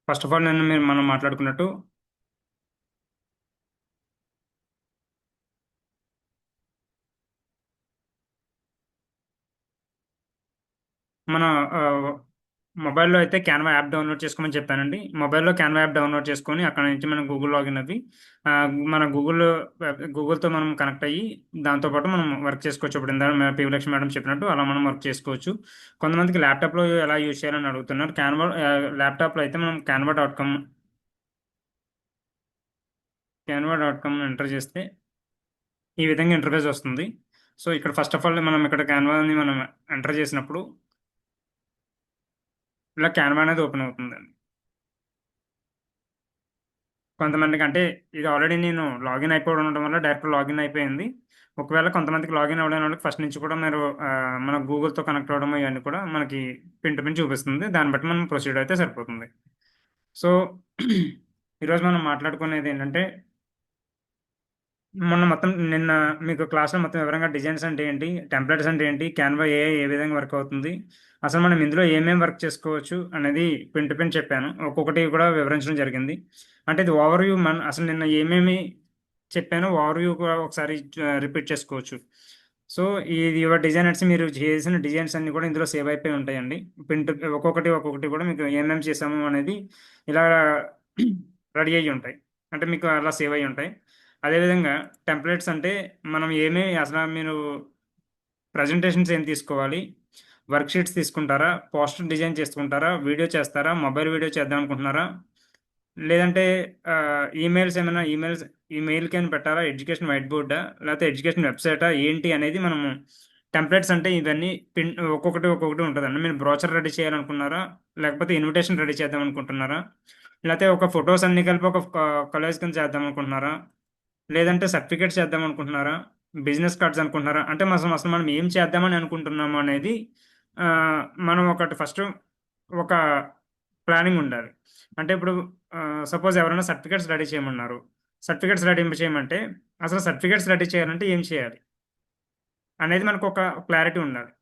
First of all మనం మాట్లాడుకున్నట్టు మన మొబైల్లో అయితే క్యాన్వా యాప్ డౌన్లోడ్ చేసుకోమని చెప్పానండి. మొబైల్లో క్యాన్వా యాప్ డౌన్లోడ్ చేసుకొని అక్కడ నుంచి మనం గూగుల్ లాగిన్ అవ్వి మన గూగుల్‌తో మనం కనెక్ట్ అయ్యి దాంతో పాటు మనం వర్క్ చేసుకోవచ్చు. ఇప్పుడు ఇందాక పివిలక్ష్మి మేడం చెప్పినట్టు అలా మనం వర్క్ చేసుకోవచ్చు. కొంతమందికి ల్యాప్‌టాప్‌లో ఎలా యూజ్ చేయాలని అడుగుతున్నారు. ల్యాప్‌టాప్‌లో అయితే మనం canva.com ఎంటర్ చేస్తే ఈ విధంగా ఇంటర్ఫేస్ వస్తుంది. సో, ఇక్కడ ఫస్ట్ ఆఫ్ ఆల్ మనం ఇక్కడ క్యాన్వాని మనం ఎంటర్ చేసినప్పుడు ఇలా క్యాన్వా అనేది ఓపెన్ అవుతుందండి. కొంతమందికి అంటే ఇది ఆల్రెడీ నేను లాగిన్ అయిపోవడం ఉండడం వల్ల డైరెక్ట్ లాగిన్ అయిపోయింది. ఒకవేళ కొంతమందికి లాగిన్ అవ్వలేని వాళ్ళకి ఫస్ట్ నుంచి కూడా మీరు మన గూగుల్‌తో కనెక్ట్ అవ్వడం ఇవన్నీ కూడా మనకి పిన్ టు పిన్ చూపిస్తుంది. దాన్ని బట్టి మనం ప్రొసీడ్ అయితే సరిపోతుంది. సో, ఈరోజు మనం మాట్లాడుకునేదేంటంటే నిన్న మీకు క్లాస్‌లో మొత్తం వివరంగా డిజైన్స్ అంటే ఏంటి? టెంప్లేట్స్ అంటే ఏంటి? క్యాన్వా ఏఐ ఏ విధంగా వర్క్ అవుతుంది? అసలు మనం ఇందులో ఏమేం వర్క్ చేసుకోవచ్చు అనేది పిన్ టు పిన్ చెప్పాను. ఒక్కొక్కటి కూడా వివరించడం జరిగింది. అంటే ఇది ఓవర్‌వ్యూ అసలు నిన్న ఏమేమి చెప్పానో ఓవర్‌వ్యూ కూడా ఒకసారి రిపీట్ చేసుకోవచ్చు. సో, ఇది యువర్ డిజైనర్స్ మీరు చేసిన డిజైన్స్ అన్నీ కూడా ఇందులో సేవ్ అయిపోయి ఉంటాయండి. ఒక్కొక్కటి కూడా మీకు ఏమేం చేసాము అనేది ఇలా రెడీ అయ్యి ఉంటాయి. అంటే మీకు అలా సేవ్ అయ్యి ఉంటాయి. అదేవిధంగా టెంప్లేట్స్ అంటే మనం అసల మీరు ప్రెజెంటేషన్స్ ఏం తీసుకోవాలి? వర్క్ షీట్స్ తీసుకుంటారా? పోస్టర్ డిజైన్ చేసుకుంటారా? వీడియో చేస్తారా? మొబైల్ వీడియో చేద్దాం అనుకుంటున్నారా? లేదంటే ఈమెయిల్‌కైనా పెట్టాలా? ఎడ్యుకేషన్ వైట్ బోర్డా? లేతే ఎడ్యుకేషన్ వెబ్‌సైటా? ఏంటి అనేది మనము టెంప్లేట్స్ అంటే ఇవన్నీ ఒక్కొక్కటి ఉంటదండి. మీరు బ్రోచర్ రెడీ చేయాలనుకున్నారా? లేకపోతే ఇన్విటేషన్ రెడీ చేద్దాం అనుకుంటున్నారా? లేతే ఒక ఫోటోస్ అన్నీ కలిపి ఒక కొలాజ్ కింద చేద్దాం అనుకుంటున్నారా? లేదంటే సర్టిఫికేట్స్ చేద్దామనుకుంటున్నారా? బిజినెస్ కార్డ్స్ అనుకుంటున్నారా? అంటే అసలు మనం ఏం చేద్దామని అనుకుంటున్నాము అనేది మనం ఒకటి ఫస్టు ఒక ప్లానింగ్ ఉండాలి. అంటే ఇప్పుడు సపోజ్ ఎవరైనా సర్టిఫికేట్స్ రెడీ చేయమన్నారు. సర్టిఫికేట్స్ రెడీ చేయమంటే అసలు సర్టిఫికేట్స్ రెడీ చేయాలంటే ఏం చేయాలి? అనేది మనకొక క్లారిటీ ఉండాలి.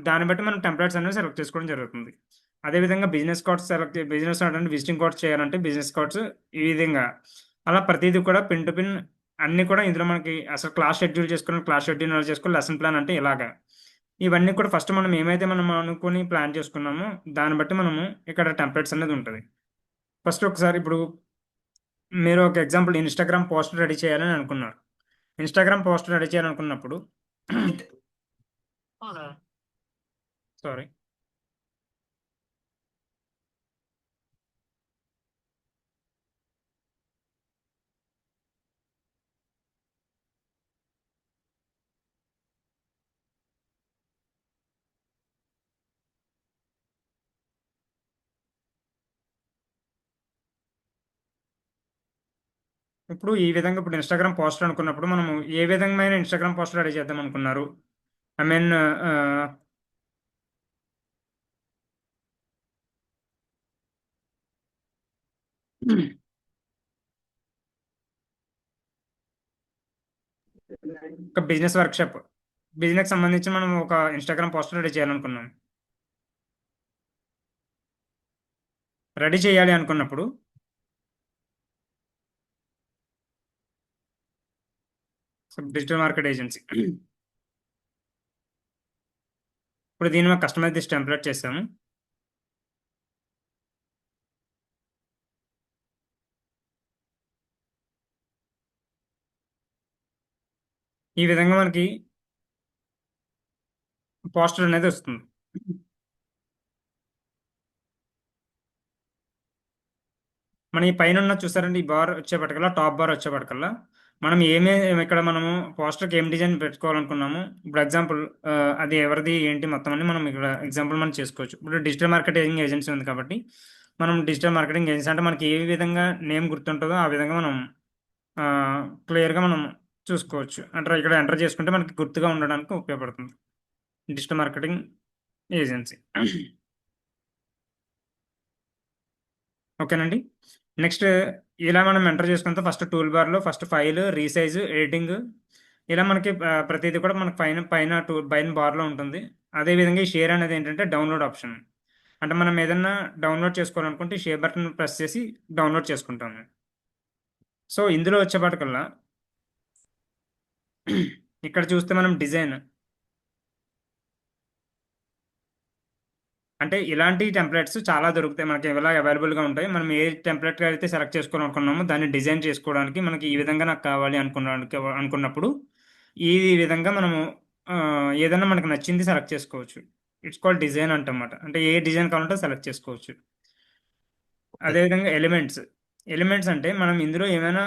దాన్ని బట్టి మనం టెంప్లేట్స్ అనేవి సెలెక్ట్ చేసుకోవడం జరుగుతుంది. అదేవిధంగా బిజినెస్ కార్డ్ అంటే విజిటింగ్ కార్డ్స్ చేయాలంటే బిజినెస్ కార్డ్స్ ఈ విధంగా. అలా ప్రతీది కూడా పిన్ టు పిన్ అన్నీ కూడా ఇందులో మనకి అసలు క్లాస్ షెడ్యూల్ ఎలా చేసుకోవాలి, లెసన్ ప్లాన్ అంటే ఇలాగా. ఇవన్నీ కూడా ఫస్ట్ మనం అనుకోని ప్లాన్ చేసుకున్నామో, దాన్ని బట్టి మనము ఇక్కడ టెంప్లేట్స్ అనేది ఉంటది. ఫస్ట్ ఒకసారి ఇప్పుడు మీరు ఒక ఎగ్జాంపుల్ ఇన్‌స్టాగ్రామ్ పోస్ట్ రెడీ చేయాలని అనుకున్నారు. ఇన్‌స్టాగ్రామ్ పోస్ట్ రెడీ చేయాలనుకున్నప్పుడు అవునా? సారీ. ఇప్పుడు ఇన్‌స్టాగ్రామ్ పోస్టర్ అనుకున్నప్పుడు మనము ఏ విధమైన ఇన్‌స్టాగ్రామ్ పోస్టర్ రెడీ చేద్దాం అనుకున్నారు? ఐ మీన్ ఆహ్, ఒక బిజినెస్ వర్క్‌షాప్. బిజినెస్‌కి సంబంధించి మనం ఒక ఇన్‌స్టాగ్రామ్ పోస్టర్ రెడీ చేయాలనుకున్నాం. రెడీ చేయాలి అనుకున్నప్పుడు డిజిటల్ మార్కెట్ ఏజెన్సీ. ఇప్పుడు దీన్ని మనం కస్టమైజ్ చేసి టెంప్లేట్ చేసాము. ఈ విధంగా మనకి పోస్టర్ అనేది వస్తుంది. మన ఈ పైనున్నది చూసారండి? ఈ బార్ వచ్చేపటికల్లా టాప్ బార్ వచ్చేపటికల్లా మనం ఇక్కడ మనము పోస్టర్‌కి ఏం డిజైన్ పెట్టుకోవాలనుకున్నాము. ఇప్పుడు ఎగ్జాంపుల్ అది ఎవరిది ఏంటి మొత్తం అన్ని మనం ఇక్కడ ఎగ్జాంపుల్ మనం చేసుకోవచ్చు. ఇప్పుడు డిజిటల్ మార్కెటింగ్ ఏజెన్సీ ఉంది కాబట్టి, మనం డిజిటల్ మార్కెటింగ్ ఏజెన్సీ అంటే మనకి ఏ విధంగా నేమ్ గుర్తుంటదో ఆ విధంగా మనం క్లియర్‌గా మనం చూసుకోవచ్చు. అంటే ఇక్కడ ఎంటర్ చేసుకుంటే మనకి గుర్తుగా ఉండడానికి ఉపయోగపడుతుంది. Digital marketing agency. ఓకేనండి. నెక్స్ట్ ఇలా మనం ఎంటర్ చేసుకున్న తర్వాత ఫస్ట్ టూల్ బార్‌లో ఫస్ట్ ఫైల్, రీసైజ్, ఎడిటింగ్ ఇలా మనకి ప్రతీది కూడా మనకు పైన బార్‌లో ఉంటుంది. అదే విధంగా ఈ షేర్ అనేది ఏంటంటే డౌన్‌లోడ్ ఆప్షన్. అంటే మనం ఏదన్నా డౌన్లోడ్ చేసుకోవాలనుకుంటే షేర్ బటన్ ప్రెస్ చేసి డౌన్లోడ్ చేసుకుంటాము. సో ఇందులో వచ్చేపాటికల్లా ఇక్కడ చూస్తే మనం డిజైన్ అంటే ఇలాంటి టెంప్లెట్స్ చాలా దొరుకుతాయి మనకి, ఇలా అవైలబుల్గా ఉంటాయి. మనం ఏ టెంప్లెట్ అయితే సెలెక్ట్ చేసుకోవాలనుకున్నామో దాన్ని డిజైన్ చేసుకోవడానికి మనకి ఈ విధంగా నాకు కావాలి అనుకున్నప్పుడు ఈ విధంగా మనము ఏదైనా మనకు నచ్చింది సెలెక్ట్ చేసుకోవచ్చు. ఇట్స్ కాల్డ్ డిజైన్ అంటమాట. అంటే ఏ డిజైన్ కావాలంటే సెలెక్ట్ చేసుకోవచ్చు. ఓకే. అదేవిధంగా ఎలిమెంట్స్. ఎలిమెంట్స్ అంటే మనం ఇందులో ఏమైనా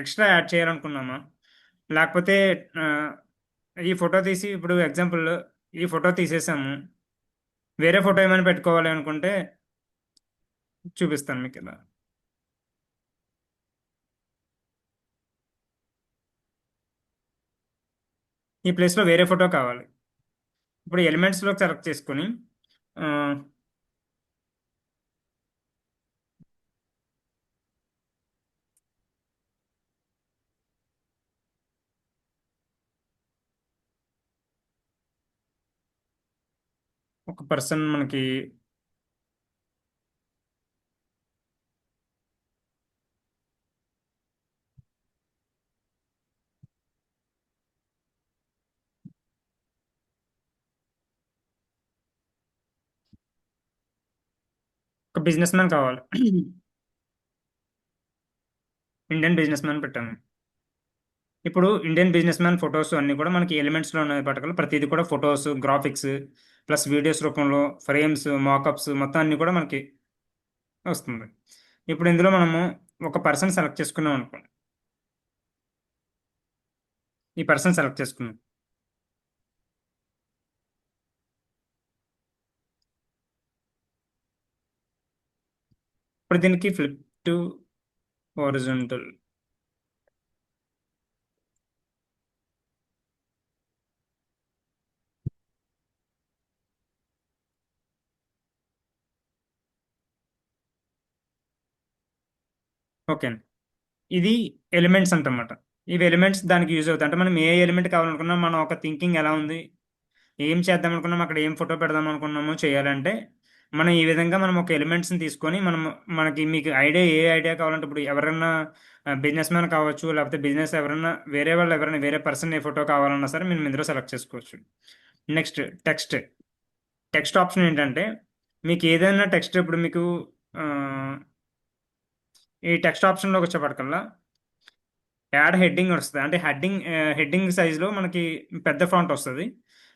ఎక్స్ట్రా యాడ్ చేయాలనుకున్నామా, లేకపోతే ఈ ఫోటో తీసి ఇప్పుడు ఎగ్జాంపుల్ ఈ ఫోటో తీసేసాము, వేరే ఫోటో ఏమైనా పెట్టుకోవాలి అనుకుంటే చూపిస్తాను మీకు ఇలా. ఈ ప్లేస్లో వేరే ఫోటో కావాలి. ఇప్పుడు ఎలిమెంట్స్లోకి సెలెక్ట్ చేసుకొని ఆ, ఒక పర్సన్ మనకి ఒక బిజినెస్ మ్యాన్ కావాలి. ఇండియన్ బిజినెస్ మ్యాన్ పెట్టాము. ఇప్పుడు ఇండియన్ బిజినెస్ మ్యాన్ ఫొటోస్ అన్నీ కూడా మనకి ఎలిమెంట్స్లో ఉన్న పట్టకలు ప్రతిదీ కూడా ఫొటోస్, గ్రాఫిక్స్ ప్లస్ వీడియోస్ రూపంలో ఫ్రేమ్స్, మాకప్స్ మొత్తం అన్నీ కూడా మనకి వస్తుంది. ఇప్పుడు ఇందులో మనము ఒక పర్సన్ సెలెక్ట్ చేసుకున్నాం అనుకోండి. ఈ పర్సన్ సెలెక్ట్ చేసుకున్నాం. ఇప్పుడు దీనికి ఫ్లిప్ టు హారిజాంటల్. ఓకే అండి. ఇది ఎలిమెంట్స్ అంటమాట. ఇవి ఎలిమెంట్స్ దానికి యూజ్ అవుతాయి. అంటే మనం ఏ ఎలిమెంట్ కావాలనుకున్నా మన ఒక థింకింగ్ ఎలా ఉంది, ఏం చేద్దాం అనుకున్నాం, అక్కడ ఏం ఫోటో పెడదాం అనుకున్నామో చేయాలంటే మనం ఈ విధంగా మనం ఒక ఎలిమెంట్స్ని తీసుకొని మనం మనకి మీకు ఏ ఐడియా కావాలంటే ఇప్పుడు ఎవరైనా బిజినెస్ మ్యాన్ కావచ్చు, లేకపోతే బిజినెస్ ఎవరైనా వేరే వాళ్ళు ఎవరైనా వేరే పర్సన్ ఏ ఫోటో కావాలన్నా సరే మేము ఇందులో సెలెక్ట్ చేసుకోవచ్చు. Next text. టెక్స్ట్ ఆప్షన్ ఏంటంటే మీకు ఏదైనా టెక్స్ట్ ఇప్పుడు మీకు ఆ, ఈ టెక్స్ట్ ఆప్షన్లోకి వచ్చేప్పటికల్లా యాడ్ హెడ్డింగ్ వస్తుంది. అంటే హెడ్డింగ్ సైజ్లో మనకి పెద్ద ఫాంట్ వస్తుంది.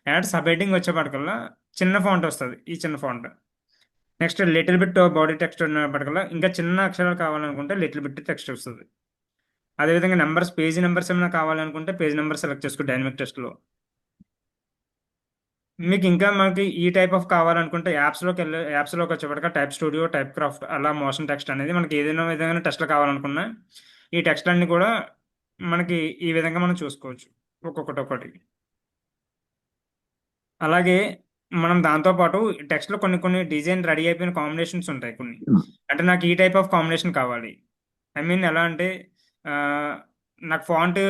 యాడ్ సబ్ హెడ్డింగ్ వచ్చేప్పటికల్లా చిన్న ఫాంట్ వస్తుంది, ఈ చిన్న font. Next little bit body text ఉన్నప్పటికల్లా ఇంకా చిన్న అక్షరాలు కావాలనుకుంటే లిటిల్ బిట్ టెక్స్ట్ వస్తుంది. అదేవిధంగా నెంబర్స్, పేజీ నెంబర్స్ ఏమైనా కావాలనుకుంటే పేజ్ నెంబర్ సెలెక్ట్ చేసుకో డైనమిక్ టెక్స్ట్లో. మీకు ఇంకా మనకి ఈ టైప్ ఆఫ్ కావాలనుకుంటే యాప్స్లోకి వచ్చేప్పటిక టైప్ స్టూడియో, టైప్ క్రాఫ్ట్ అలా మోషన్ టెక్స్ట్ అనేది మనకి ఏదైనా విధంగా టెస్ట్లు కావాలనుకున్నా ఈ టెక్స్ట్లన్నీ కూడా మనకి ఈ విధంగా మనం చూసుకోవచ్చు ఒక్కొక్కటి. అలాగే మనం దాంతోపాటు టెక్స్ట్లో కొన్ని డిజైన్ రెడీ అయిపోయిన కాంబినేషన్స్ ఉంటాయి కొన్ని. అంటే నాకు ఈ టైప్ ఆఫ్ కాంబినేషన్ కావాలి. ఐ మీన్ ఎలా అంటే ఆ, నాకు ఫాంట్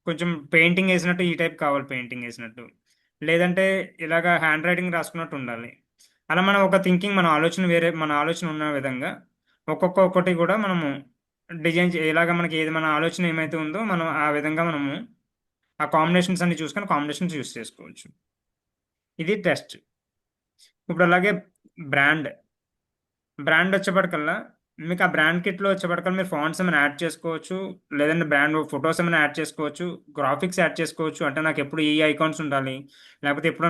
కొంచెం పెయింటింగ్ వేసినట్టు ఈ టైప్ కావాలి, పెయింటింగ్ వేసినట్టు. లేదంటే ఇలాగ హ్యాండ్ రైటింగ్ రాసుకున్నట్టు ఉండాలి. అలా మనం ఒక థింకింగ్ మన ఆలోచన ఉన్న విధంగా ఒక్కొక్కటి కూడా మనము ఇలాగ మనకి ఏది మన ఆలోచన ఏమైతే ఉందో మనం ఆ విధంగా మనము ఆ కాంబినేషన్స్ అన్ని చూసుకొని కాంబినేషన్స్ యూస్ చేసుకోవచ్చు. ఇది టెస్ట్. ఇప్పుడు అలాగే బ్రాండ్. బ్రాండ్ వచ్చేప్పటికల్లా మీకు ఆ బ్రాండ్ కిట్లో వచ్చేప్పటికల్లా మీరు ఫాంట్స్ ఏమైనా యాడ్ చేసుకోవచ్చు, లేదంటే బ్రాండ్ ఫొటోస్ ఏమైనా యాడ్ చేసుకోవచ్చు, గ్రాఫిక్స్ యాడ్ చేసుకోవచ్చు. అంటే నాకు ఎప్పుడు ఈ ఐకాన్స్ ఉండాలి, లేకపోతే ఎప్పుడు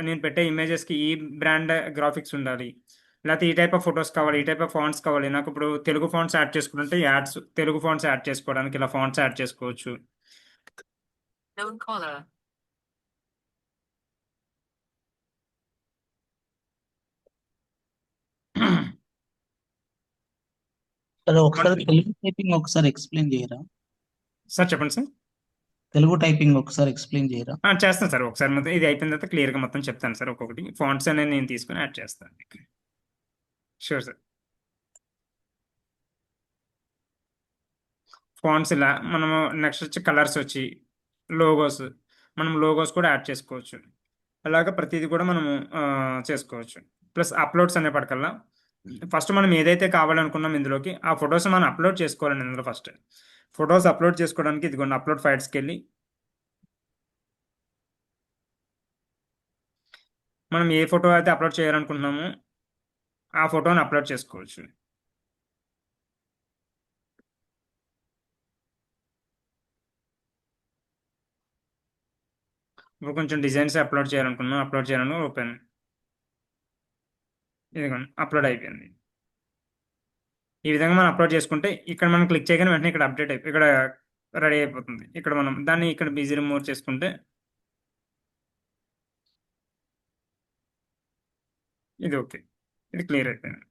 నేను పెట్టే ఇమేజెస్కి ఈ బ్రాండ్ గ్రాఫిక్స్ ఉండాలి, లేకపోతే ఈ టైప్ ఆఫ్ ఫొటోస్ కావాలి, ఈ టైప్ ఆఫ్ ఫాంట్స్ కావాలి. నాకు ఇప్పుడు తెలుగు ఫాంట్స్ యాడ్ చేసుకుంటే తెలుగు ఫాంట్స్ యాడ్ చేసుకోవడానికి ఇలా ఫాంట్స్ యాడ్ చేసుకోవచ్చు. సార్ ఒకసారి తెలుగు టైపింగ్ ఒకసారి ఎక్స్ప్లెయిన్ చేయరా? సార్ చెప్పండి సార్. తెలుగు టైపింగ్ ఒకసారి ఎక్స్ప్లెయిన్ చేయరా? చేస్తాను సార్. ఒకసారి మొత్తం ఇది అయిపోయిన తర్వాత క్లియర్గా మొత్తం చెప్తాను సార్. ఒక్కొక్కటి ఫాంట్స్ అనేది నేను తీసుకుని యాడ్ చేస్తాను. Sure sir. ఫాంట్స్ ఇలా మనము నెక్స్ట్ వచ్చి కలర్స్ వచ్చి లోగోస్, మనం లోగోస్ కూడా యాడ్ చేసుకోవచ్చు. అలాగ ప్రతిదీ కూడా మనము చేసుకోవచ్చు. ప్లస్ అప్లోడ్స్ అనే పడకల్లా ఫస్ట్ మనం ఏదైతే కావాలనుకున్నాం ఇందులోకి ఆ ఫొటోస్ మనం అప్లోడ్ చేసుకోవాలండి ఇందులో ఫస్ట్. ఫొటోస్ అప్లోడ్ చేసుకోవడానికి ఇదిగోండి అప్లోడ్ ఫైల్స్కి వెళ్ళి మనం ఏ ఫోటో అయితే అప్లోడ్ చేయాలనుకుంటున్నామో ఆ ఫోటోని అప్లోడ్ చేసుకోవచ్చు. ఇప్పుడు కొంచెం డిజైన్స్ అప్లోడ్ చేయాలనుకున్నాం, అప్లోడ్ చేయాలను ఓపెన్, ఇదిగోండి అప్లోడ్ అయిపోయింది. ఈ విధంగా మనం అప్లోడ్ చేసుకుంటే ఇక్కడ మనం క్లిక్ చేయగానే వెంటనే ఇక్కడ అప్డేట్ అయిపోయి ఇక్కడ రెడీ అయిపోతుంది. ఇక్కడ మనం దాన్ని ఇక్కడ బిజీ రిమూవ్ చేసుకుంటే ఇది ఓకే, ఇది క్లియర్ అయిపోయింది.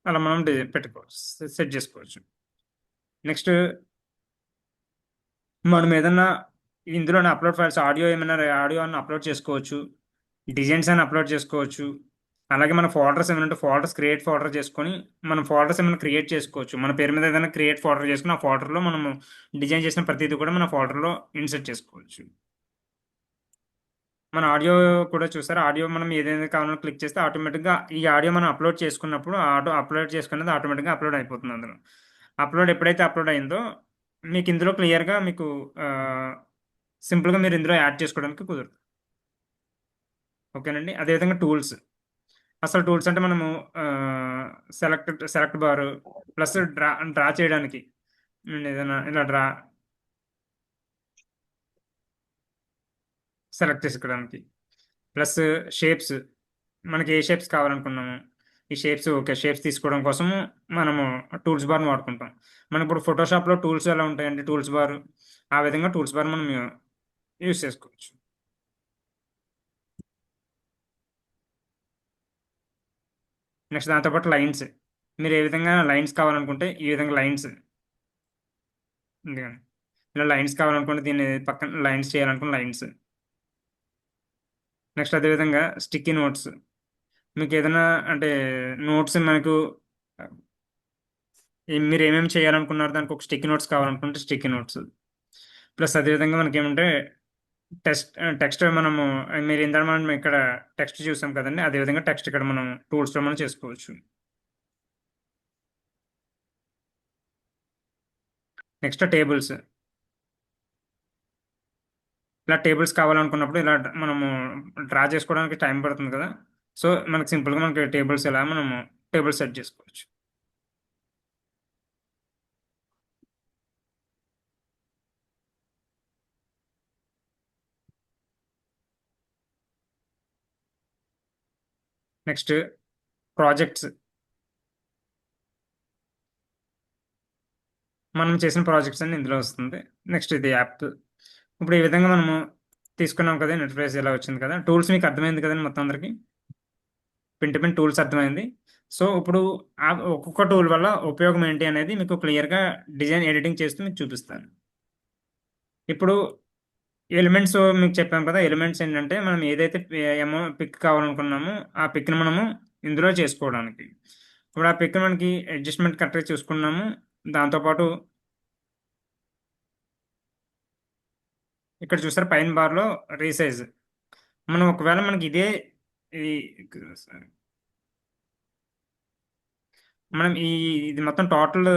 అలా మనం పెట్టుకోవచ్చు, సెట్ చేసుకోవచ్చు. నెక్స్ట్ మనం ఏదన్నా ఇందులోనే అప్లోడ్ ఫైల్స్ ఆడియో ఏమైనా ఆడియో అన్న అప్లోడ్ చేసుకోవచ్చు, డిజైన్స్ అని అప్లోడ్ చేసుకోవచ్చు. అలాగే మన ఫోల్డర్స్ ఏమైనా ఉంటే ఫోల్డర్స్ క్రియేట్ ఫోల్డర్ చేసుకొని మనం ఫోల్డర్స్ ఏమైనా క్రియేట్ చేసుకోవచ్చు. మన పేరు మీద ఏదైనా క్రియేట్ ఫోల్డర్ చేసుకుని ఆ ఫోల్డర్లో మనము డిజైన్ చేసిన ప్రతిదీ కూడా మన ఫోల్డర్లో ఇన్సర్ట్ చేసుకోవచ్చు. మన ఆడియో కూడా చూసారు, ఆడియో మనం ఏదైనా కావాలో క్లిక్ చేస్తే ఆటోమేటిక్గా ఈ ఆడియో మనం అప్లోడ్ చేసుకున్నప్పుడు అప్లోడ్ చేసుకున్నది ఆటోమేటిక్గా అప్లోడ్ అయిపోతుంది అందులో. అప్లోడ్ ఎప్పుడైతే అప్లోడ్ అయిందో మీకు ఇందులో క్లియర్గా మీకు సింపుల్గా మీరు ఇందులో యాడ్ చేసుకోవడానికి కుదురుతుంది. ఓకేనండి. అదేవిధంగా టూల్స్, అసలు టూల్స్ అంటే మనము select bar plus draw draw చేయడానికి ఏదైనా ఇలా సెలెక్ట్ చేసుకోవడానికి ప్లస్ షేప్స్, మనకి ఏ షేప్స్ కావాలనుకున్నాము ఈ షేప్స్ ఓకే షేప్స్ తీసుకోవడం కోసము మనము టూల్స్ బార్ని వాడుకుంటాం. మనం ఇప్పుడు ఫోటోషాప్లో టూల్స్ ఎలా ఉంటాయండి, టూల్స్ బార్ ఆ విధంగా టూల్స్ బార్ మనం యూస్ చేసుకోవచ్చు. నెక్స్ట్ దాంతోపాటు లైన్స్, మీరు ఏ విధంగా లైన్స్ కావాలనుకుంటే ఈ విధంగా లైన్స్, ఎందుకండి ఇలా లైన్స్ కావాలనుకుంటే దీన్ని పక్కన లైన్స్ చేయాలనుకున్న లైన్స్. నెక్స్ట్ అదేవిధంగా స్టిక్కీ నోట్స్, మీకు ఏదైనా అంటే నోట్స్ మనకు మీరు ఏమేమి చేయాలనుకున్నారు దానికి ఒక స్టిక్కీ నోట్స్ కావాలనుకుంటే స్టిక్కీ నోట్స్. ప్లస్ అదేవిధంగా మనకి ఏమంటే టెక్స్ట్ మనము మీరు ఇందాక మనం ఇక్కడ టెక్స్ట్ చూసాం కదండి, అదేవిధంగా టెక్స్ట్ ఇక్కడ మనం టూల్స్లో మనం చేసుకోవచ్చు. నెక్స్ట్ టేబుల్స్, ఇలా టేబుల్స్ కావాలనుకున్నప్పుడు ఇలా మనము డ్రా చేసుకోవడానికి టైం పడుతుంది కదా, సో మనకి సింపుల్గా మనకి టేబుల్స్ ఇలా మనము టేబుల్స్ సెట్ చేసుకోవచ్చు. నెక్స్ట్ ప్రాజెక్ట్స్, మనం చేసిన ప్రాజెక్ట్స్ అన్ని ఇందులో వస్తుంది. నెక్స్ట్ ఇది యాప్. ఇప్పుడు ఈ విధంగా మనము తీసుకున్నాం కదా, ఇంటర్ఫేస్ ఇలా వచ్చింది కదా, టూల్స్ మీకు అర్థమైంది కదండి మొత్తం అందరికి, పిన్ టు పిన్ టూల్స్ అర్థమైంది. సో ఇప్పుడు ఒక్కొక్క టూల్ వల్ల ఉపయోగం ఏంటి అనేది మీకు క్లియర్గా డిజైన్ ఎడిటింగ్ చేస్తూ మీకు చూపిస్తాను. ఇప్పుడు ఎలిమెంట్స్ మీకు చెప్పాం కదా, ఎలిమెంట్స్ ఏంటంటే మనం ఏదైతే పిక్ కావాలనుకున్నామో ఆ పిక్ని మనము ఇందులో చేసుకోవడానికి. ఇప్పుడు ఆ పిక్ మనకి అడ్జస్ట్మెంట్ కరెక్ట్గా చూసుకున్నాము. దాంతోపాటు ఇక్కడ చూసారు పైన బార్లో రీసైజ్, మనం ఒకవేళ మనకి ఇదే ఇది మనం ఇది మొత్తం టోటల్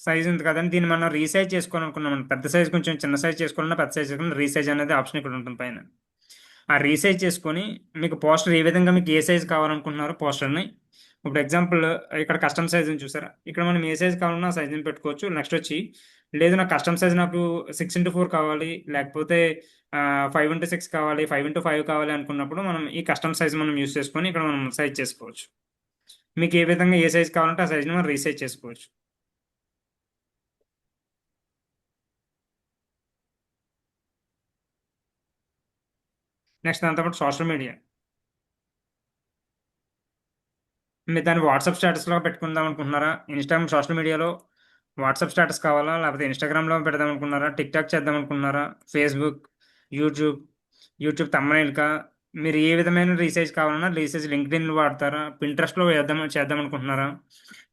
సైజ్ ఉంది కదండి, దీన్ని మనం రీసైజ్ చేసుకోవాలనుకున్నాం, పెద్ద సైజ్ కొంచెం చిన్న సైజ్ చేసుకోవాలన్నా పెద్ద సైజ్ చేసుకోవాలన్నా రీసైజ్ అనేది ఆప్షన్ ఇక్కడ ఉంటుంది పైన. ఆ రీసైజ్ చేసుకొని మీకు పోస్టర్ ఏ విధంగా మీకు ఏ సైజ్ కావాలనుకుంటున్నారో పోస్టర్ని, ఇప్పుడు ఎగ్జాంపుల్ ఇక్కడ కస్టమ్ సైజ్ చూసారా, ఇక్కడ మనం ఏ సైజ్ కావాలన్నా ఆ సైజ్ని పెట్టుకోవచ్చు. నెక్స్ట్ వచ్చి లేదు నాకు కస్టమ్ సైజ్ నాకు 6x4 కావాలి, లేకపోతే 5x6 కావాలి, 5x5 కావాలి అనుకున్నప్పుడు మనం ఈ కస్టమ్ సైజ్ మనం యూస్ చేసుకొని ఇక్కడ మనం సైజ్ చేసుకోవచ్చు. మీకు ఏ విధంగా ఏ సైజ్ కావాలంటే ఆ సైజ్ని మనం రీసైజ్ చేసుకోవచ్చు. నెక్స్ట్ దాంతోపాటు సోషల్ మీడియా, మీరు దాన్ని వాట్సాప్ స్టేటస్లో పెట్టుకుందాం అనుకుంటున్నారా, ఇన్స్టాగ్రామ్ సోషల్ మీడియాలో వాట్సాప్ స్టేటస్ కావాలా, లేకపోతే ఇన్స్టాగ్రామ్లో పెడదాం అనుకున్నారా, టిక్ టాక్ చేద్దాం అనుకున్నారా, ఫేస్బుక్, యూట్యూబ్ థంబ్నెయిల్కా, మీరు ఏ విధమైన రీసైజ్ కావాలన్నా రీసైజ్ లింక్డ్ఇన్ వాడతారా, పింట్రెస్ట్లో చేద్దాం అనుకుంటున్నారా,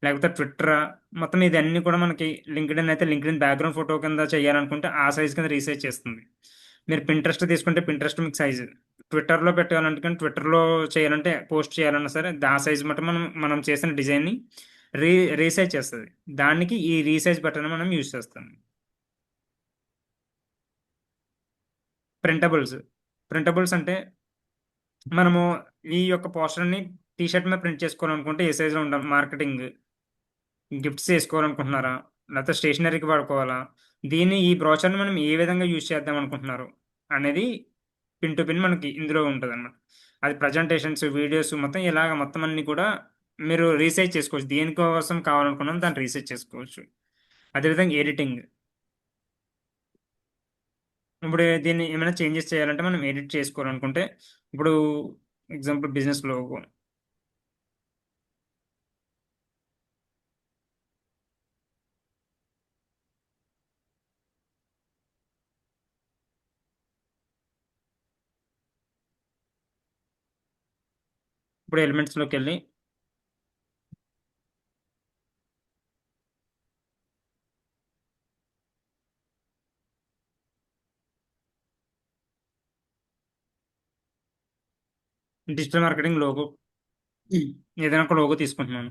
లేకపోతే ట్విట్టరా, మొత్తం ఇది అన్ని కూడా మనకి లింక్డ్ఇన్ అయితే లింక్డ్ఇన్ బ్యాక్గ్రౌండ్ ఫోటో కింద చేయాలనుకుంటే ఆ సైజ్ కింద రీసైజ్ చేస్తుంది. మీరు పింట్రెస్ట్ తీసుకుంటే పింట్రెస్ట్ మీకు సైజు, ట్విట్టర్లో పెట్టాలంటే కానీ ట్విట్టర్లో చేయాలంటే పోస్ట్ చేయాలన్నా సరే ఆ సైజ్ మటు మనం చేసిన డిజైన్ని రీ రీసైజ్ చేస్తుంది. దానికి ఈ రీసైజ్ బటన్ మనం యూజ్ చేస్తాం. ప్రింటబుల్స్ ప్రింటబుల్స్ అంటే మనము ఈ యొక్క పోస్టర్ని టీ షర్ట్ మీద ప్రింట్ చేసుకోవాలనుకుంటే ఏ సైజులో ఉండాలి, మార్కెటింగ్ గిఫ్ట్స్ చేసుకోవాలనుకుంటున్నారా, లేకపోతే స్టేషనరీకి వాడుకోవాలా, ఈ బ్రోచర్ని మనం ఏ విధంగా యూజ్ చేద్దాం అనుకుంటున్నారు అనేది పిన్ టు పిన్ మనకి ఇందులో ఉంటుంది అన్నమాట. అది ప్రజెంటేషన్స్, వీడియోస్ మొత్తం ఇలాగ మొత్తం అన్ని కూడా మీరు రీసైజ్ చేసుకోవచ్చు. దేనికోసం కావాలనుకున్నాం దాన్ని రీసైజ్ చేసుకోవచ్చు. అదేవిధంగా ఎడిటింగ్, ఇప్పుడు దీన్ని ఏమైనా చేంజెస్ చేయాలంటే మనం ఎడిట్ చేసుకోవాలనుకుంటే, ఇప్పుడు ఎగ్జాంపుల్ బిజినెస్ లోగో, ఇప్పుడు ఎలిమెంట్స్లోకి వెళ్ళి డిజిటల్ మార్కెటింగ్ లోగో, ఏదైనా ఒక లోగో తీసుకుంటున్నాను.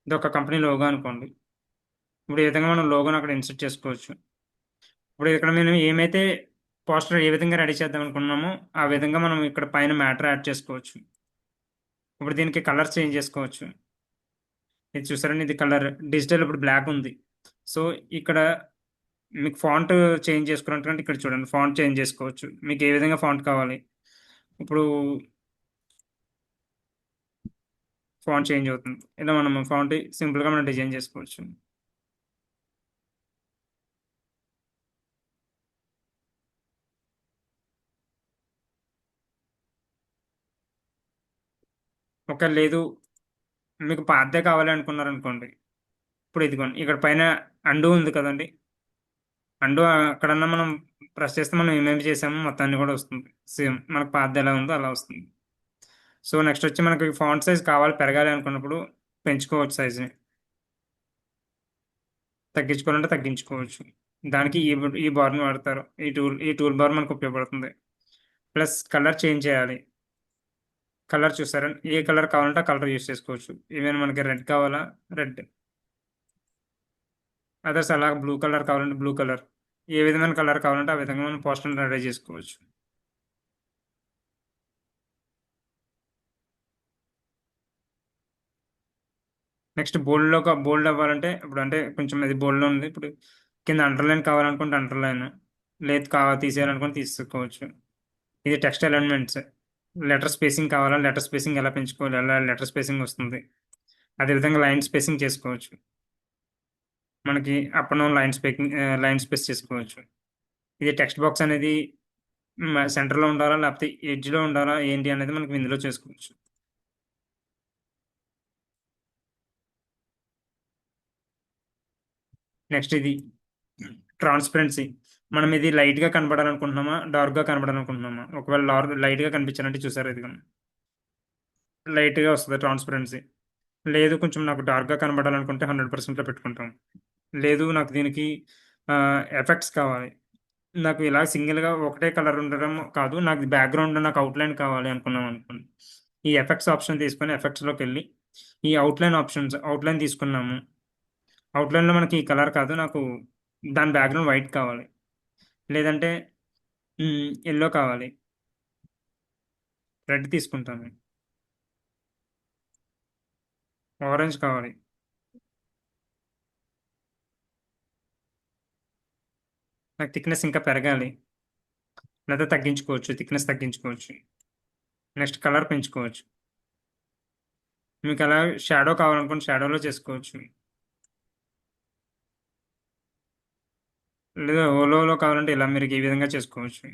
ఇది ఒక కంపెనీ లోగో అనుకోండి. ఇప్పుడు ఈ విధంగా మనం లోగోని అక్కడ ఇన్సర్ట్ చేసుకోవచ్చు. ఇప్పుడు ఇక్కడ మేము ఏమైతే పోస్టర్ ఏ విధంగా రెడీ చేద్దాం అనుకున్నామో ఆ విధంగా మనం ఇక్కడ పైన మ్యాటర్ యాడ్ చేసుకోవచ్చు. ఇప్పుడు దీనికి కలర్ చేంజ్ చేసుకోవచ్చు. ఇది చూసారండి, ఇది కలర్ డిజిటల్ ఇప్పుడు బ్లాక్ ఉంది. సో ఇక్కడ మీకు ఫాంట్ చేంజ్ చేసుకోవాలంటే ఇక్కడ చూడండి, ఫాంట్ చేంజ్ చేసుకోవచ్చు. మీకు ఏ విధంగా ఫాంట్ కావాలి, ఇప్పుడు ఫాంట్ చేంజ్ అవుతుంది. ఇలా మనం ఫాంట్ సింపుల్గా మనం డిజైన్ చేసుకోవచ్చు. ఒక లేదు మీకు పాతదే కావాలి అనుకున్నారు అనుకోండి, ఇప్పుడు ఇదిగోండి ఇక్కడ పైన అండు ఉంది కదండి, అండు అక్కడన్నా మనం ప్రెస్ చేస్తే మనం ఏమేమి చేసామో మొత్తాన్ని కూడా వస్తుంది. సేమ్ మనకు పాతది ఎలా ఉందో అలా వస్తుంది. సో నెక్స్ట్ వచ్చి మనకి ఫాంట్ సైజ్ కావాలి పెరగాలి అనుకున్నప్పుడు పెంచుకోవచ్చు సైజ్ని, తగ్గించుకోవాలంటే తగ్గించుకోవచ్చు. దానికి ఈ బార్ని వాడతారు. ఈ టూల్ బార్ మనకు ఉపయోగపడుతుంది. ప్లస్ కలర్ చేంజ్ చేయాలి. కలర్ చూసారా, ఏ కలర్ కావాలంటే ఆ కలర్ యూస్ చేసుకోవచ్చు. ఈవెన్ మనకి రెడ్ కావాలా రెడ్, అదర్స్ అలా బ్లూ కలర్ కావాలంటే బ్లూ కలర్, ఏ విధమైన కలర్ కావాలంటే ఆ విధంగా మనం పోస్టర్ రెడీ చేసుకోవచ్చు. నెక్స్ట్ బోల్డ్ అవ్వాలంటే ఇప్పుడు అంటే కొంచెం అది బోల్డ్లో ఉంది, ఇప్పుడు కింద అండర్లైన్ కావాలనుకుంటే అండర్లైన్, లేదు తీసేయాలనుకుంటే తీసుకోవచ్చు. ఇది టెక్స్ట్ ఎలిమెంట్స్. లెటర్ స్పేసింగ్ కావాలా, లెటర్ స్పేసింగ్ ఎలా పెంచుకోవాలి, ఎలా లెటర్ స్పేసింగ్ వస్తుంది. అదేవిధంగా లైన్ స్పేసింగ్ చేసుకోవచ్చు. మనకి up and down line space చేసుకోవచ్చు. ఇది టెక్స్ట్ బాక్స్ అనేది సెంటర్లో ఉండాలా లేకపోతే ఎడ్జ్లో ఉండాలా ఏంటి అనేది మనకి ఇందులో చేసుకోవచ్చు. నెక్స్ట్ ఇది ట్రాన్స్పరెన్సీ. మనం ఇది లైట్గా కనపడాలనుకుంటున్నామా డార్క్గా కనపడాలనుకుంటున్నామా, ఒకవేళ లైట్గా కనిపించాలంటే చూసారు ఇది లైట్గా వస్తుంది ట్రాన్స్పరెన్సీ. లేదు కొంచెం నాకు డార్క్గా కనబడాలనుకుంటే 100%లో పెట్టుకుంటాం. లేదు నాకు దీనికి ఎఫెక్ట్స్ కావాలి, నాకు ఇలా సింగిల్గా ఒకటే కలర్ ఉండడం కాదు, నాకు బ్యాక్గ్రౌండ్ నాకు అవుట్లైన్ కావాలి అనుకున్నాం అనుకోండి, ఈ ఎఫెక్ట్స్ ఆప్షన్ తీసుకొని ఎఫెక్ట్స్లోకి వెళ్ళి ఈ అవుట్లైన్ తీసుకున్నాము. అవుట్లైన్లో మనకి ఈ కలర్ కాదు, నాకు దాని బ్యాక్గ్రౌండ్ వైట్ కావాలి, లేదంటే ఎల్లో కావాలి, రెడ్ తీసుకుంటాను, ఆరెంజ్ కావాలి, నాకు థిక్నెస్ ఇంకా పెరగాలి, లేదా థిక్నెస్ తగ్గించుకోవచ్చు. నెక్స్ట్ కలర్ పెంచుకోవచ్చు. మీకు అలా షాడో కావాలనుకోండి షాడోలో చేసుకోవచ్చు, లేదా ఓలోలో కావాలంటే ఇలా మీరు ఈ విధంగా చేసుకోవచ్చు.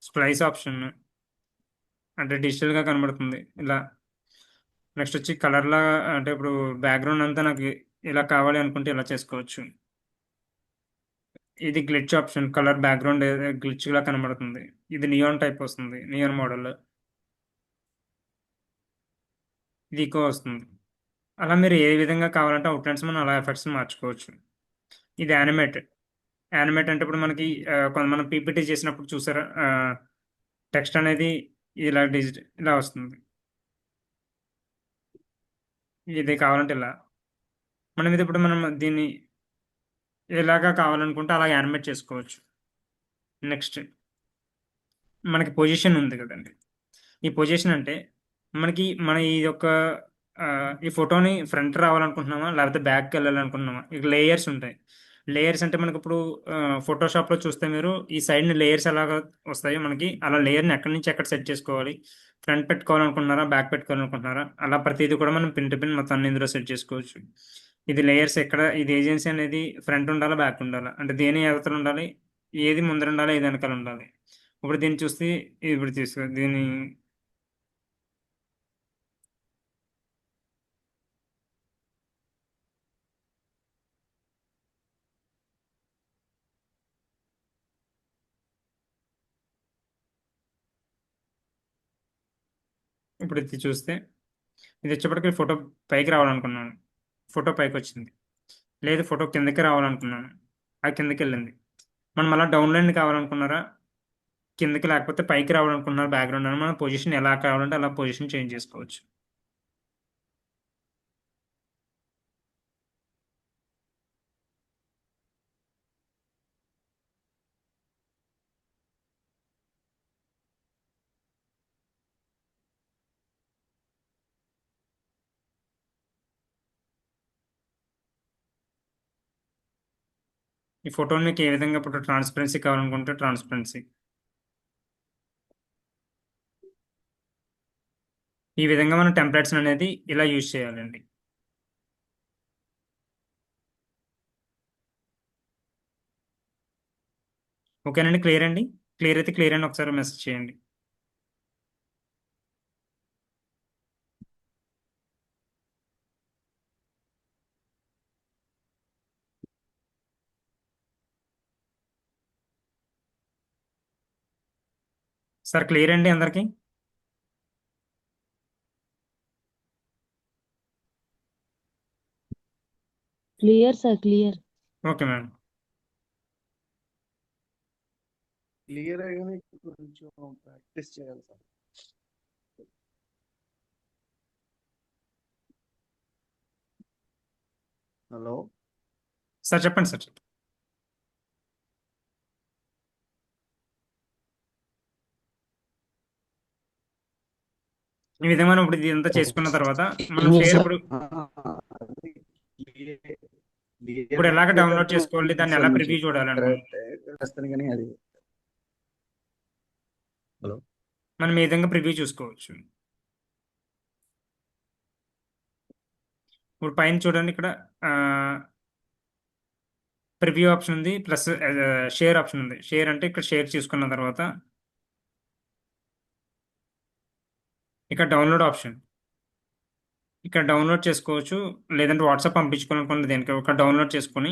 స్ప్లైస్ ఆప్షన్, అంటే డిజిటల్గా కనబడుతుంది ఇలా. నెక్స్ట్ వచ్చి కలర్లా, అంటే ఇప్పుడు బ్యాక్గ్రౌండ్ అంతా నాకు ఇలా కావాలి అనుకుంటే ఇలా చేసుకోవచ్చు. ఇది glitch option, colour background glitch లా కనబడుతుంది. ఇది నియాన్ టైప్ వస్తుంది, నియాన్ మోడల్. ఇది ఈకో వస్తుంది. అలా మీరు ఏ విధంగా కావాలంటే అవుట్లైన్స్ మనం అలా ఎఫెక్ట్స్ మార్చుకోవచ్చు. ఇది యానిమేటెడ్. యానిమేట్ అంటే ఇప్పుడు మనకి కొంత మనం పీపీటీ చేసినప్పుడు చూసారా, టెక్స్ట్ అనేది ఇలా ఇలా వస్తుంది. ఇది కావాలంటే ఇలా. మనం ఇది ఇప్పుడు మనం దీన్ని ఎలాగా కావాలనుకుంటే అలా యానిమేట్ చేసుకోవచ్చు. నెక్స్ట్ మనకి పొజిషన్ ఉంది కదండి. ఈ పొజిషన్ అంటే మనకి మన ఈ యొక్క ఆ, ఈ ఫోటోని ఫ్రంట్ రావాలనుకుంటున్నామా లేకపోతే బ్యాక్కి వెళ్ళాలనుకుంటున్నామా, ఇక లేయర్స్ ఉంటాయి. లేయర్స్ అంటే మనకి ఇప్పుడు ఫోటోషాప్లో చూస్తే మీరు ఈ సైడ్ని లేయర్స్ ఎలాగ వస్తాయో మనకి అలా లేయర్ని ఎక్కడి నుంచి ఎక్కడ సెట్ చేసుకోవాలి, ఫ్రంట్ పెట్టుకోవాలనుకుంటున్నారా బ్యాక్ పెట్టుకోవాలనుకుంటున్నారా, అలా ప్రతిదీ కూడా మనం పిన్ టు పిన్ మొత్తం అన్ని ఇందులో సెట్ చేసుకోవచ్చు. ఇది లేయర్స్ ఎక్కడ, ఇది ఏజెన్సీ అనేది ఫ్రంట్ ఉండాలా బ్యాక్ ఉండాలా, అంటే దేని అవతల ఉండాలి, ఏది ముందర ఉండాలి ఏది వెనకాల ఉండాలి. ఇప్పుడు దీన్ని చూస్తే ఇప్పుడు తీసుకో దీన్ని ఇప్పుడు ఇది చూస్తే ఇది వచ్చేప్పటికి ఫోటో పైకి రావాలనుకున్నాను, ఫోటో పైకి వచ్చింది. లేదు ఫోటో కిందకి రావాలనుకున్నాను, అది కిందకి వెళ్ళింది. మనం అలా డౌన్లైన్ కావాలనుకున్నారా, కిందకి లేకపోతే పైకి రావాలనుకున్నారా బ్యాక్గ్రౌండ్ అని మనం పొజిషన్ ఎలా కావాలంటే అలా పొజిషన్ చేంజ్ చేసుకోవచ్చు. ఈ ఫోటోని మీకు ఏ విధంగా ఇప్పుడు ట్రాన్స్పరెన్సీ కావాలనుకుంటే ట్రాన్స్పరెన్సీ, ఈ విధంగా మనం టెంప్లెట్స్ అనేది ఇలా యూజ్ చేయాలండి. ఓకేనండి, క్లియర్ అండి. క్లియర్ అయితే క్లియర్ అని ఒకసారి మెసేజ్ చేయండి. సార్ క్లియర్ అండి అందరికీ? Clear sir clear. Okay madam. Clear అయ్యాని కొంచెం ప్రాక్టీస్ చేయాలి సార్. హలో సార్ చెప్పండి సార్. ఈ విధంగా మనం ఇప్పుడు ఇదంతా చేసుకున్న తర్వాత మనం షేర్ ఇప్పుడు ఇప్పుడు ఎలాగ డౌన్లోడ్ చేసుకోవాలి, దాన్ని ఎలా ప్రివ్యూ చూడాలనుకుంటున్నాం, కానీ అది హలో మనం ఈ విధంగా ప్రివ్యూ చూసుకోవచ్చు. ఇప్పుడు పైన చూడండి, ఇక్కడ ప్రివ్యూ ఆప్షన్ ఉంది, ప్లస్ షేర్ ఆప్షన్ ఉంది. షేర్ అంటే ఇక్కడ షేర్ చేసుకున్న తర్వాత ఇక్కడ డౌన్లోడ్ ఆప్షన్, ఇక్కడ డౌన్లోడ్ చేసుకోవచ్చు. లేదంటే వాట్సాప్ పంపించుకోవాలనుకున్న దేనికి ఒక డౌన్లోడ్ చేసుకొని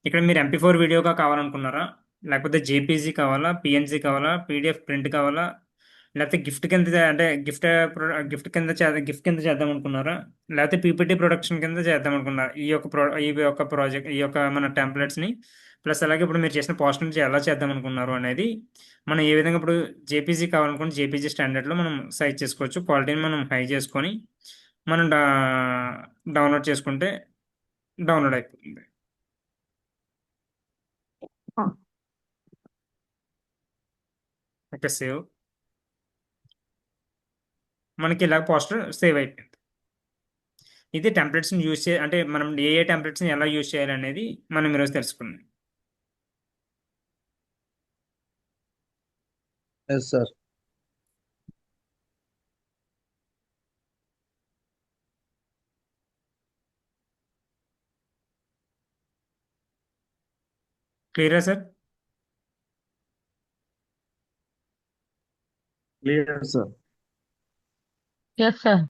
ఇక్కడ మీరు MP4 వీడియోగా కావాలనుకున్నారా, లేకపోతే జేపీజీ కావాలా, పిఎన్జీ కావాలా, పీడిఎఫ్ ప్రింట్ కావాలా, లేకపోతే గిఫ్ట్ కింద అంటే గిఫ్ట్ కింద చేద్దాం అనుకున్నారా, లేకపోతే పీపీటీ ప్రొడక్షన్ కింద చేద్దాం అనుకున్నారా, ఈ యొక్క ప్రాజెక్ట్ ఈ యొక్క మన టెంప్లెట్స్ని ప్లస్ అలాగే ఇప్పుడు మీరు చేసిన పోస్ట్ నుంచి ఎలా చేద్దాం అనుకున్నారు అనేది మనం ఏ విధంగా ఇప్పుడు జేపీజీ కావాలనుకుంటే జేపీజీ స్టాండర్డ్లో మనం సైజ్ చేసుకోవచ్చు. క్వాలిటీని మనం హై చేసుకొని మనం డౌన్లోడ్ చేసుకుంటే డౌన్లోడ్ అయిపోతుంది. Okay, save. మనకి ఇలా పోస్టర్ సేవ్ అయిపోయింది. ఇది టెంప్లెట్స్ని యూజ్ అంటే మనం ఏ టెంప్లెట్స్ని ఎలా యూజ్ చేయాలనేది మనం ఈరోజు తెలుసుకుందాం. Yes sir. క్లియరా sir? Clear sir. Yes, sir.